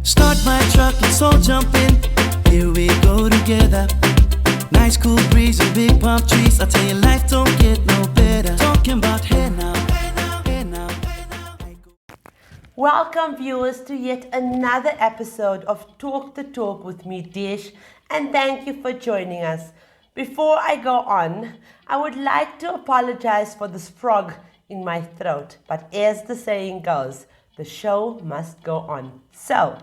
Start my truck, let's all jump in. Here we go together. Nice cool breeze and big palm trees. I tell you, life don't get no better. Talking about hey now, hey now, hey now, hey now. Welcome viewers to yet another episode of Talk the Talk with me, Desh, and thank you for joining us. Before I go on, I would like to apologize for this frog in my throat, but as the saying goes, the show must go on. So,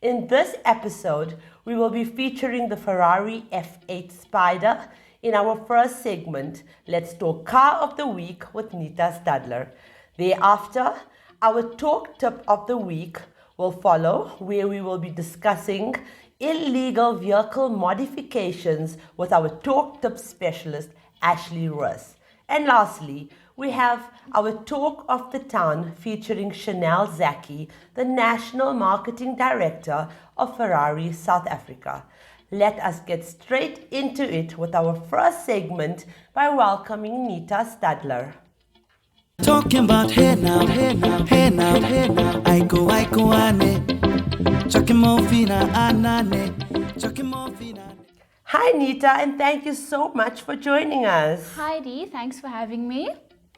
in this episode, we will be featuring the Ferrari F8 Spider. In our first segment, let's talk Car of the Week with Nita Stadler. Thereafter, our talk tip of the week will follow, where we will be discussing illegal vehicle modifications with our talk tip specialist, Ashley Russ. And lastly, we have our talk of the town featuring Chanel Zaki, the National Marketing Director of Ferrari South Africa. Let us get straight into it with our first segment by welcoming Nita Stadler. Talking about hey now, hey now, hey now, hey now. I go, ane. Chucking more fina, anane. Chucking more fina. Hi Nita, and thank you so much for joining us. Hi Dee, thanks for having me.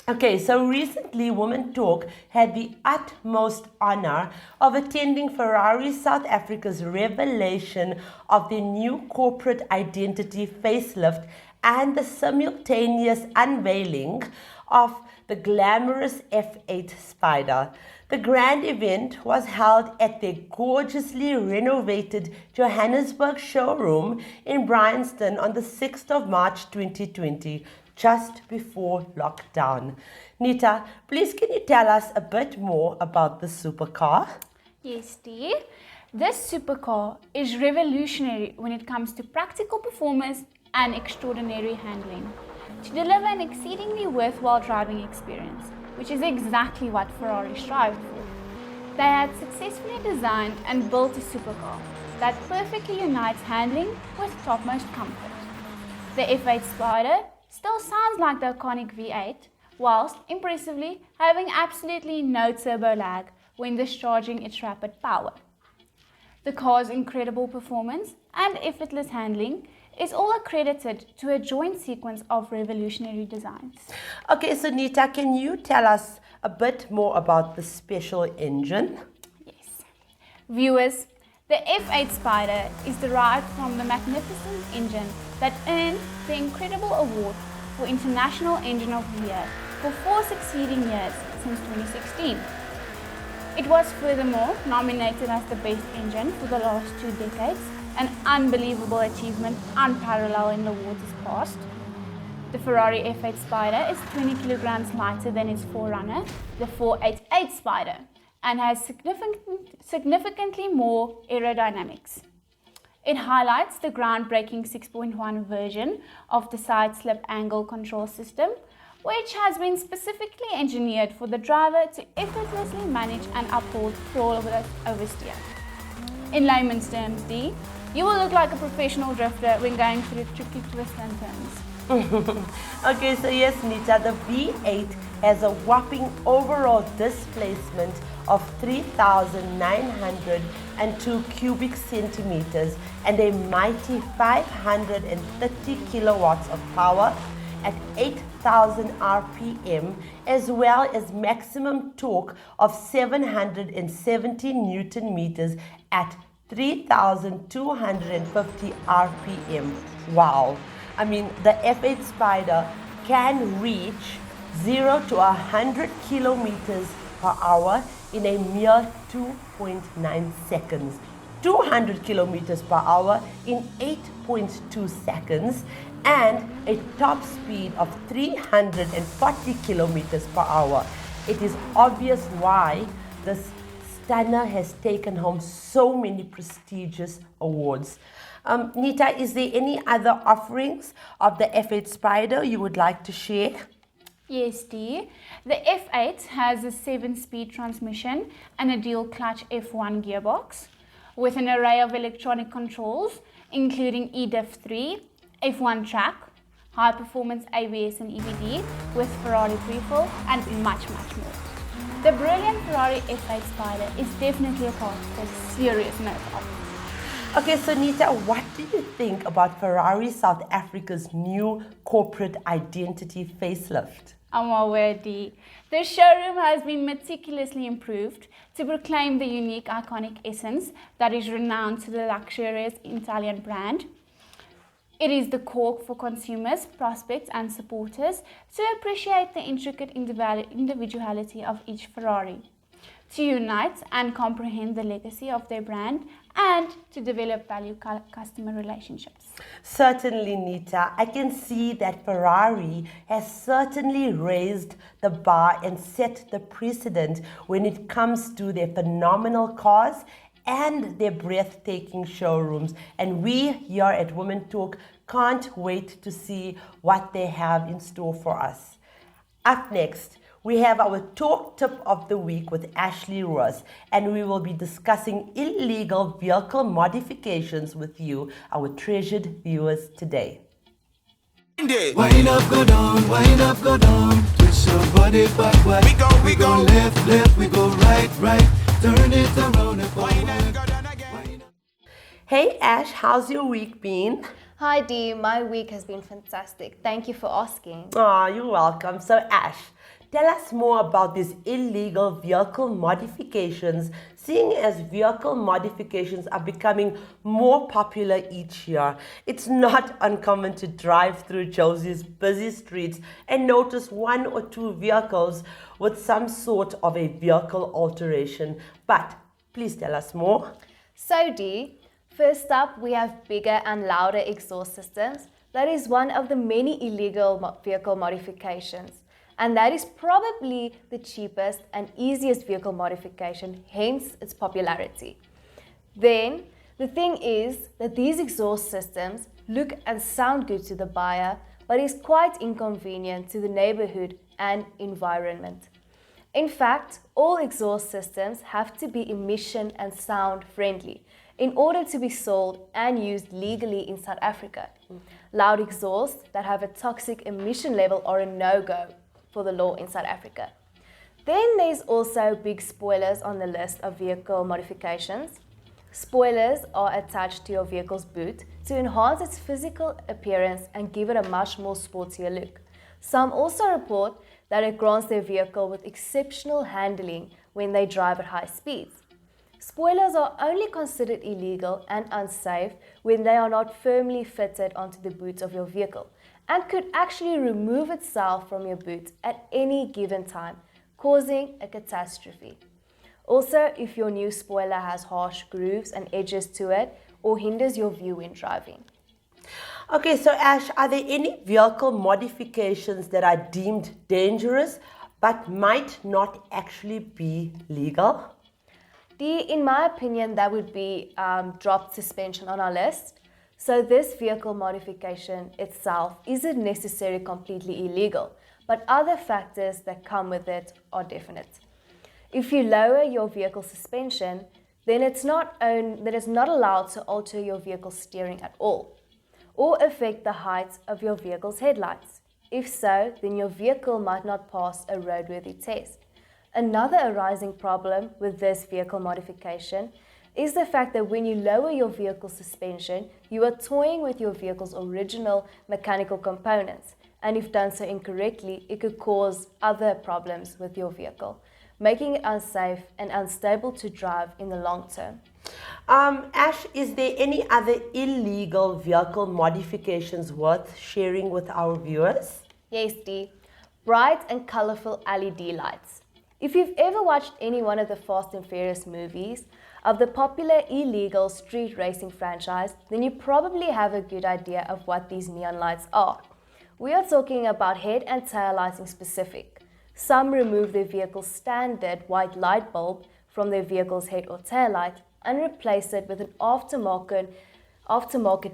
Okay, so recently Women Talk had the utmost honor of attending Ferrari South Africa's revelation of their new corporate identity facelift and the simultaneous unveiling of the glamorous F8 Spider. The grand event was held at their gorgeously renovated Johannesburg showroom in Bryanston on the 6th of March 2020. Just before lockdown. Nita, please can you tell us a bit more about the supercar? Yes, Dee. This supercar is revolutionary when it comes to practical performance and extraordinary handling to deliver an exceedingly worthwhile driving experience, which is exactly what Ferrari strived for. They had successfully designed and built a supercar that perfectly unites handling with topmost comfort. The F8 Spider still sounds like the iconic V8, whilst impressively having absolutely no turbo lag when discharging its rapid power. The car's incredible performance and effortless handling is all accredited to a joint sequence of revolutionary designs. Okay, so Nita, can you tell us a bit more about the special engine? Yes. Viewers, the F8 Spider is derived from the magnificent engine that earned the incredible award for International Engine of the Year for 4 succeeding years since 2016. It was furthermore nominated as the best engine for the last 2 decades, an unbelievable achievement unparalleled in the waters past. The Ferrari F8 Spider is 20 kilograms lighter than its forerunner, the 488 Spider, and has significantly more aerodynamics. It highlights the groundbreaking 6.1 version of the side slip angle control system, which has been specifically engineered for the driver to effortlessly manage and uphold flawless oversteer. In layman's terms, Dee, you will look like a professional drifter when going through tricky twists and turns. Okay, so yes, Nita, the V8 has a whopping overall displacement of 3,902 cubic centimeters and a mighty 530 kilowatts of power at 8,000 RPM, as well as maximum torque of 770 Newton meters at 3,250 RPM. Wow. I mean, the F8 Spider can reach 0 to 100 kilometers per hour in a mere 2.9 seconds. 200 kilometers per hour in 8.2 seconds and a top speed of 340 kilometers per hour. It is obvious why this stunner has taken home so many prestigious awards. Nita, is there any other offerings of the F8 Spider you would like to share? Yes, Dee. The F8 has a 7-speed transmission and a dual clutch F1 gearbox with an array of electronic controls including eDiff3, F1 track, high performance ABS and EBD with Ferrari Freefall and much more. The brilliant Ferrari F8 Spider is definitely a part to take serious note of. Okay, so Nita, what do you think about Ferrari South Africa's new corporate identity facelift? I'm aware, Dee. The showroom has been meticulously improved to proclaim the unique, iconic essence that is renowned to the luxurious Italian brand. It is the core for consumers, prospects and supporters to appreciate the intricate individuality of each Ferrari, to unite and comprehend the legacy of their brand, and to develop value customer relationships. Certainly, Nita. I can see that Ferrari has certainly raised the bar and set the precedent when it comes to their phenomenal cars and their breathtaking showrooms. And we here at Women Talk can't wait to see what they have in store for us. Up next, we have our talk tip of the week with Ashley Ross, and we will be discussing illegal vehicle modifications with you, our treasured viewers, today. Wind up, go down, wind up, go down. Twist your body backward. We go left, left, we go right, right. Turn it around and forward. Hey Ash, how's your week been? Hi Dee, my week has been fantastic. Thank you for asking. Oh, you're welcome. So Ash, tell us more about these illegal vehicle modifications, seeing as vehicle modifications are becoming more popular each year. It's not uncommon to drive through Josie's busy streets and notice one or two vehicles with some sort of a vehicle alteration. But please tell us more. So Dee, first up we have bigger and louder exhaust systems. That is one of the many illegal vehicle modifications. And that is probably the cheapest and easiest vehicle modification, hence its popularity. Then, the thing is that these exhaust systems look and sound good to the buyer, but is quite inconvenient to the neighborhood and environment. In fact, all exhaust systems have to be emission and sound friendly in order to be sold and used legally in South Africa. Loud exhausts that have a toxic emission level are a no-go for the law in South Africa. Then there's also big spoilers on the list of vehicle modifications. Spoilers are attached to your vehicle's boot to enhance its physical appearance and give it a much more sportier look. Some also report that it grants their vehicle with exceptional handling when they drive at high speeds. Spoilers are only considered illegal and unsafe when they are not firmly fitted onto the boot of your vehicle and could actually remove itself from your boot at any given time, causing a catastrophe. Also, if your new spoiler has harsh grooves and edges to it or hinders your view when driving. Okay, so Ash, are there any vehicle modifications that are deemed dangerous but might not actually be legal? In my opinion, that would be drop suspension on our list. So this vehicle modification itself isn't necessarily completely illegal, but other factors that come with it are definite. If you lower your vehicle suspension, then it's not allowed to alter your vehicle's steering at all, or affect the height of your vehicle's headlights. If so, then your vehicle might not pass a roadworthy test. Another arising problem with this vehicle modification is the fact that when you lower your vehicle's suspension, you are toying with your vehicle's original mechanical components, and if done so incorrectly, it could cause other problems with your vehicle, making it unsafe and unstable to drive in the long term. Ash, is there any other illegal vehicle modifications worth sharing with our viewers? Yes, Dee. Bright and colorful LED lights. If you've ever watched any one of the Fast and Furious movies of the popular illegal street racing franchise, then you probably have a good idea of what these neon lights are. We are talking about head and tail lighting specific. Some remove their vehicle's standard white light bulb from their vehicle's head or tail light and replace it with an aftermarket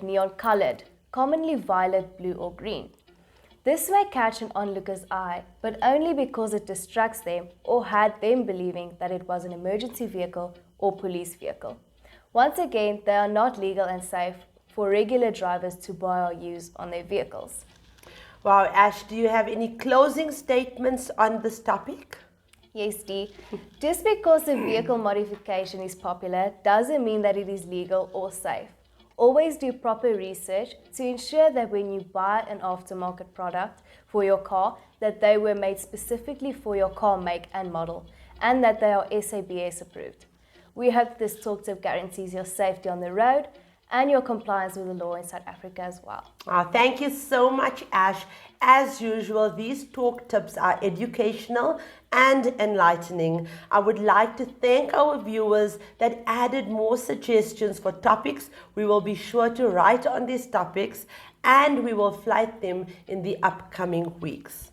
neon colored, commonly violet, blue or green. This may catch an onlooker's eye, but only because it distracts them or had them believing that it was an emergency vehicle or police vehicle. Once again, they are not legal and safe for regular drivers to buy or use on their vehicles. Wow, Ash, do you have any closing statements on this topic? Yes, Dee. Just because a vehicle modification is popular doesn't mean that it is legal or safe. Always do proper research to ensure that when you buy an aftermarket product for your car, that they were made specifically for your car make and model, and that they are SABS approved. We hope this talk tip guarantees your safety on the road and your compliance with the law in South Africa as well. Thank you so much, Ash. As usual, these talk tips are educational and enlightening. I would like to thank our viewers that added more suggestions for topics. We will be sure to write on these topics and we will flight them in the upcoming weeks.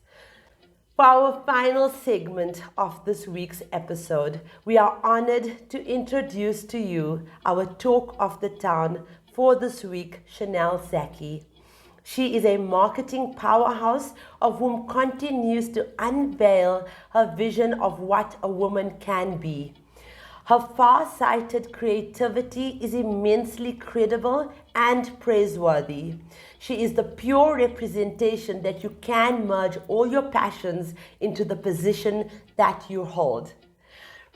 For our final segment of this week's episode, we are honored to introduce to you our talk of the town for this week, Chanel Zaki. She is a marketing powerhouse of whom continues to unveil her vision of what a woman can be. Her far-sighted creativity is immensely credible and praiseworthy. She is the pure representation that you can merge all your passions into the position that you hold.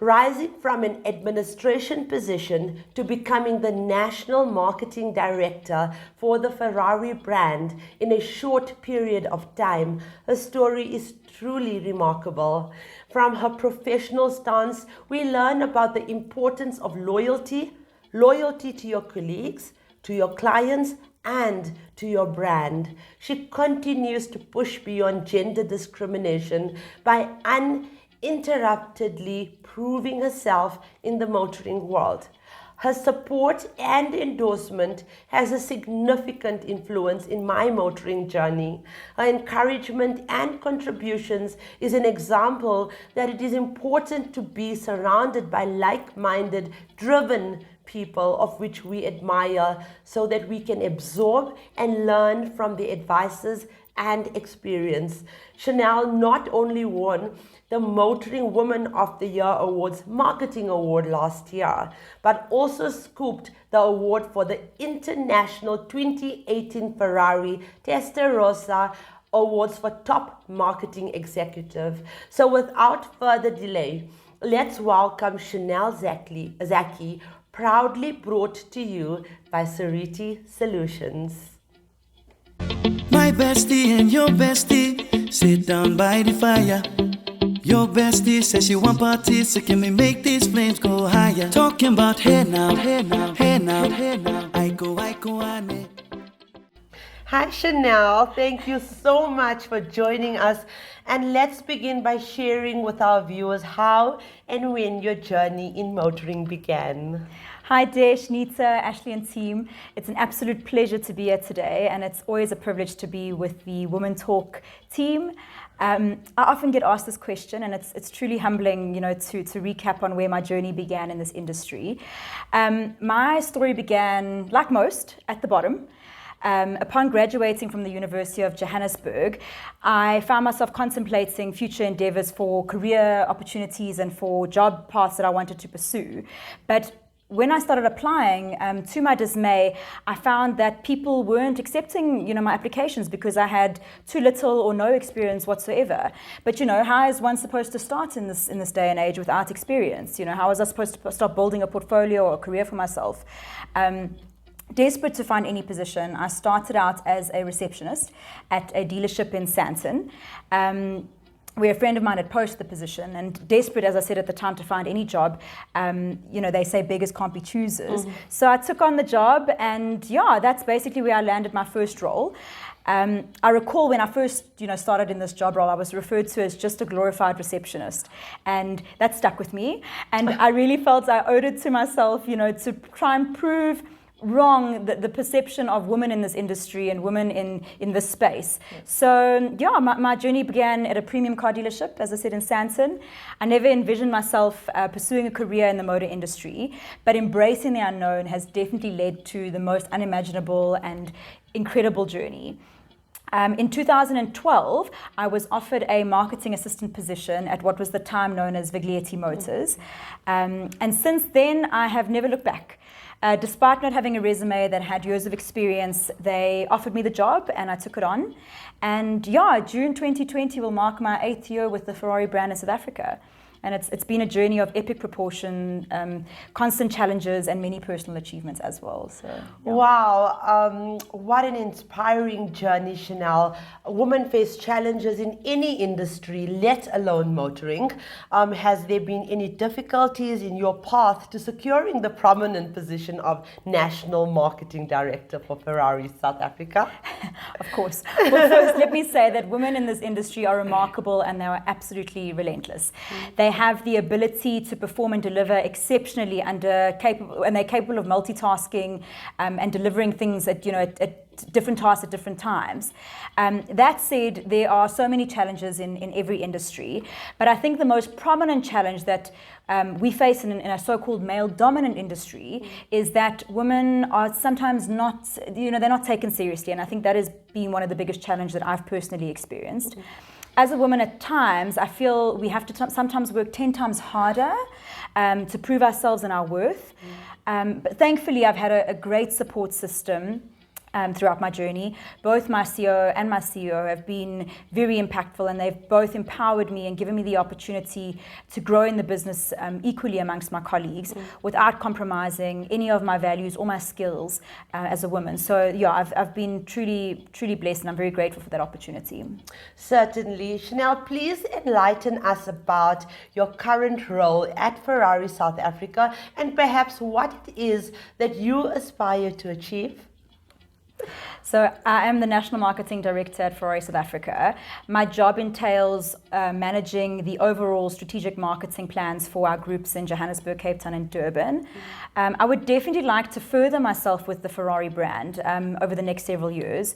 Rising from an administration position to becoming the national marketing director for the Ferrari brand in a short period of time, her story is truly remarkable. From her professional stance, we learn about the importance of loyalty to your colleagues, to your clients, and to your brand. She continues to push beyond gender discrimination by uninterruptedly proving herself in the motoring world. Her support and endorsement has a significant influence in my motoring journey. Her encouragement and contributions is an example that it is important to be surrounded by like-minded, driven people of which we admire so that we can absorb and learn from the advices and experience. Chanel not only won the Motoring Woman of the Year Awards Marketing Award last year, but also scooped the award for the International 2018 Ferrari Testarossa Awards for Top Marketing Executive. So without further delay, let's welcome Chanel Zaki, proudly brought to you by Sariti Solutions. My bestie and your bestie sit down by the fire. Your bestie says she want parties, so can we make these flames go higher? Talking about hey now, hey now, hey now, hey now. I go, I need. Hi Chanel, thank you so much for joining us, and let's begin by sharing with our viewers how and when your journey in motoring began. Hi Desh, Nita, Ashley and team. It's an absolute pleasure to be here today, and it's always a privilege to be with the Women Talk team. I often get asked this question, and it's truly humbling, to recap on where my journey began in this industry. My story began, like most, at the bottom. Upon graduating from the University of Johannesburg, I found myself contemplating future endeavors for career opportunities and for job paths that I wanted to pursue. But when I started applying, to my dismay, I found that people weren't accepting, my applications because I had too little or no experience whatsoever. But, how is one supposed to start in this day and age without experience? How was I supposed to start building a portfolio or a career for myself? Desperate to find any position, I started out as a receptionist at a dealership in Sandton, where a friend of mine had posted the position, and desperate, as I said at the time, to find any job. They say beggars can't be choosers. Mm-hmm. So I took on the job, and that's basically where I landed my first role. I recall when I first, started in this job role, I was referred to as just a glorified receptionist, and that stuck with me. And I really felt I owed it to myself, to try and prove wrong the perception of women in this industry and women in this space. Yes. So my journey began at a premium car dealership, as I said, in Sandton. I never envisioned myself pursuing a career in the motor industry, but embracing the unknown has definitely led to the most unimaginable and incredible journey. In 2012, I was offered a marketing assistant position at what was the time known as Viglietti Motors. And since then, I have never looked back. Despite not having a resume that had years of experience, they offered me the job and I took it on. And June 2020 will mark my 8th year with the Ferrari brand in South Africa. And it's been a journey of epic proportion, constant challenges, and many personal achievements as well. So, yeah. Wow, what an inspiring journey, Chanel. Women face challenges in any industry, let alone motoring. Has there been any difficulties in your path to securing the prominent position of National Marketing Director for Ferrari South Africa? Of course. Well, first, let me say that women in this industry are remarkable and they are absolutely relentless. They have the ability to perform and deliver exceptionally and they're capable of multitasking and delivering things at different tasks at different times. That said, there are so many challenges in every industry, but I think the most prominent challenge that we face in a so-called male-dominant industry is that women are sometimes not, they're not taken seriously, and I think that has been one of the biggest challenges that I've personally experienced. As a woman, at times, I feel we have to sometimes work 10 times harder to prove ourselves and our worth. But thankfully, I've had a great support system throughout my journey. Both my CEO and my CEO have been very impactful, and they've both empowered me and given me the opportunity to grow in the business equally amongst my colleagues without compromising any of my values or my skills as a woman. So yeah, I've been truly blessed, and I'm very grateful for that opportunity. Certainly. Chanel, please enlighten us about your current role at Ferrari South Africa and perhaps what it is that you aspire to achieve. So I am the National Marketing Director at Ferrari South Africa. My job entails managing the overall strategic marketing plans for our groups in Johannesburg, Cape Town and Durban. I would definitely like to further myself with the Ferrari brand over the next several years.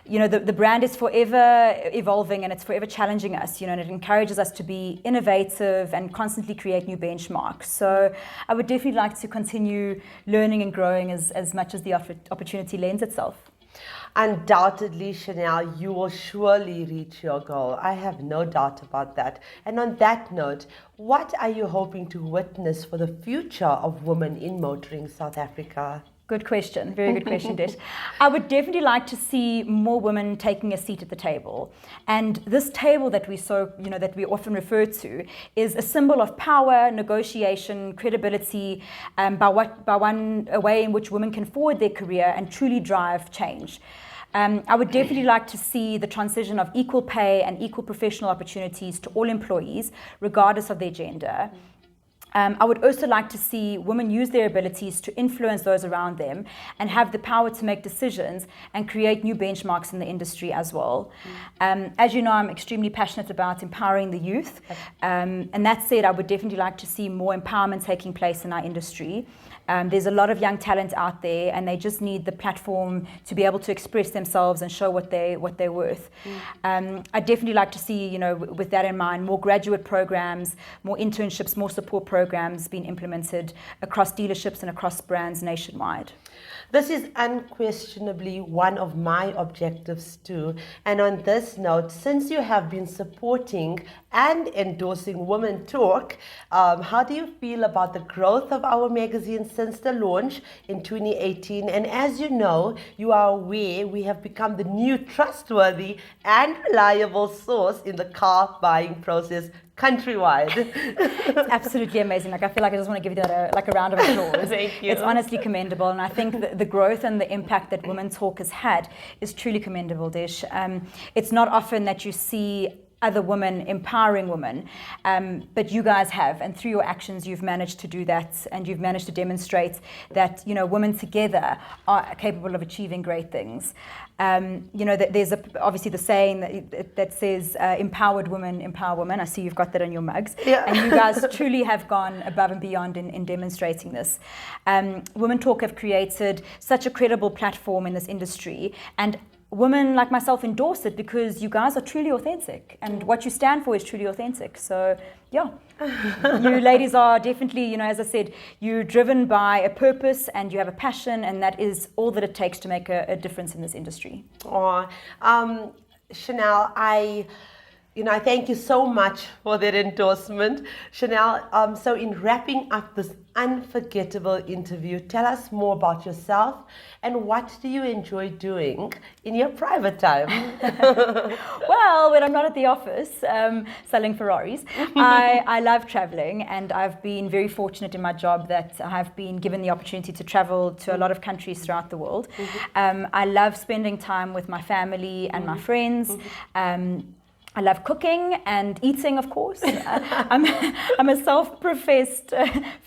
The brand is forever evolving and it's forever challenging us, and it encourages us to be innovative and constantly create new benchmarks. So I would definitely like to continue learning and growing as much as the opportunity lends itself. Undoubtedly, Chanel, you will surely reach your goal. I have no doubt about that. And on that note, what are you hoping to witness for the future of women in motoring South Africa? Good question. Very good question, Desh. I would definitely like to see more women taking a seat at the table. And this table that that we often refer to is a symbol of power, negotiation, credibility, a way in which women can forward their career and truly drive change. I would definitely like to see the transition of equal pay and equal professional opportunities to all employees, regardless of their gender. I would also like to see women use their abilities to influence those around them and have the power to make decisions and create new benchmarks in the industry as well. As you know, I'm extremely passionate about empowering the youth. And that said, I would definitely like to see more empowerment taking place in our industry. There's a lot of young talent out there, and they just need the platform to be able to express themselves and show what they're worth. I'd definitely like to see, with that in mind, more graduate programs, more internships, more support programs being implemented across dealerships and across brands nationwide. This is unquestionably one of my objectives too. And on this note, since you have been supporting and endorsing Women Talk, how do you feel about the growth of our magazine since the launch in 2018? And as you know, you are aware we have become the new trustworthy and reliable source in the car buying process countrywide. It's absolutely amazing. I feel like I just want to give you that a round of applause. Thank you. It's honestly commendable, and I think the growth and the impact that Women Talk has had is truly commendable, Desh. It's not often that you see other women empowering women, but you guys have, and through your actions you've managed to do that, and you've managed to demonstrate that women together are capable of achieving great things. That there's obviously the saying that says empowered women empower women. I see you've got that on your mugs. Yeah. And you guys truly have gone above and beyond in demonstrating this. Women Talk have created such a credible platform in this industry, and women like myself endorse it because you guys are truly authentic, and what you stand for is truly authentic. So yeah, you ladies are definitely, as I said, you're driven by a purpose and you have a passion, and that is all that it takes to make a difference in this industry. Chanel, I thank you so much for that endorsement, Chanel. So in wrapping up this unforgettable interview, tell us more about yourself and what do you enjoy doing in your private time? Well, when I'm not at the office selling Ferraris, I love traveling, and I've been very fortunate in my job that I have been given the opportunity to travel to a lot of countries throughout the world. I love spending time with my family and my friends. I love cooking and eating, of course. I'm a self-professed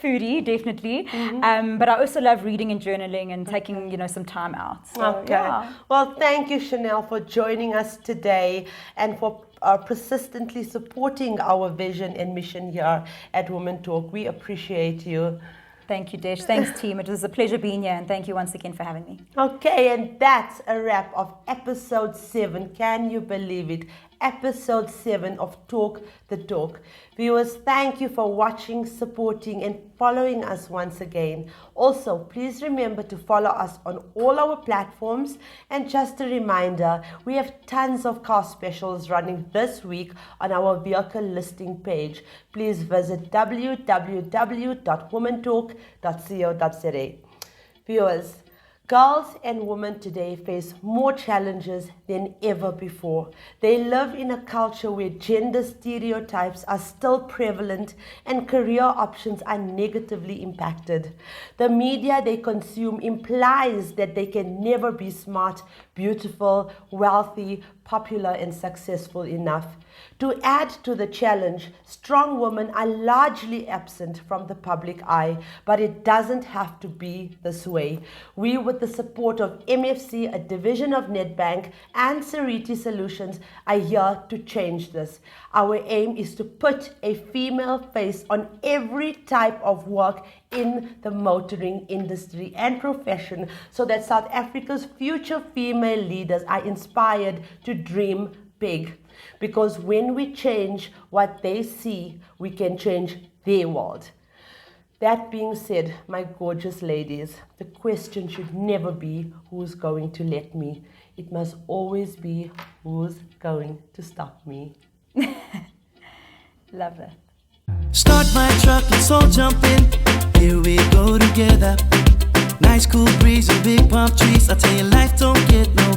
foodie, definitely. But I also love reading and journaling and taking, some time out. So, Okay. yeah. Well, thank you, Chanel, for joining us today and for persistently supporting our vision and mission here at Women Talk. We appreciate you. Thank you, Desh. Thanks, team. It was a pleasure being here, and thank you once again for having me. Okay, and that's a wrap of episode 7. Can you believe it? Episode 7 of Talk the Talk. Viewers, thank you for watching, supporting, and following us once again. Also, please remember to follow us on all our platforms. And just a reminder, we have tons of car specials running this week on our vehicle listing page. Please visit www.womentalk.co.za. Viewers, girls and women today face more challenges than ever before. They live in a culture where gender stereotypes are still prevalent and career options are negatively impacted. The media they consume implies that they can never be smart, beautiful, wealthy, popular, and successful enough. To add to the challenge, strong women are largely absent from the public eye, but it doesn't have to be this way. We, with the support of MFC, a division of Nedbank, and Sariti Solutions, are here to change this. Our aim is to put a female face on every type of work in the motoring industry and profession so that South Africa's future female leaders are inspired to dream big. Because when we change what they see, we can change their world. That being said, my gorgeous ladies, the question should never be who's going to let me. It must always be who's going to stop me. Love that. Start my truck, let's all jump in. Here we go together. Nice cool breeze and big palm trees. I tell you, life don't get no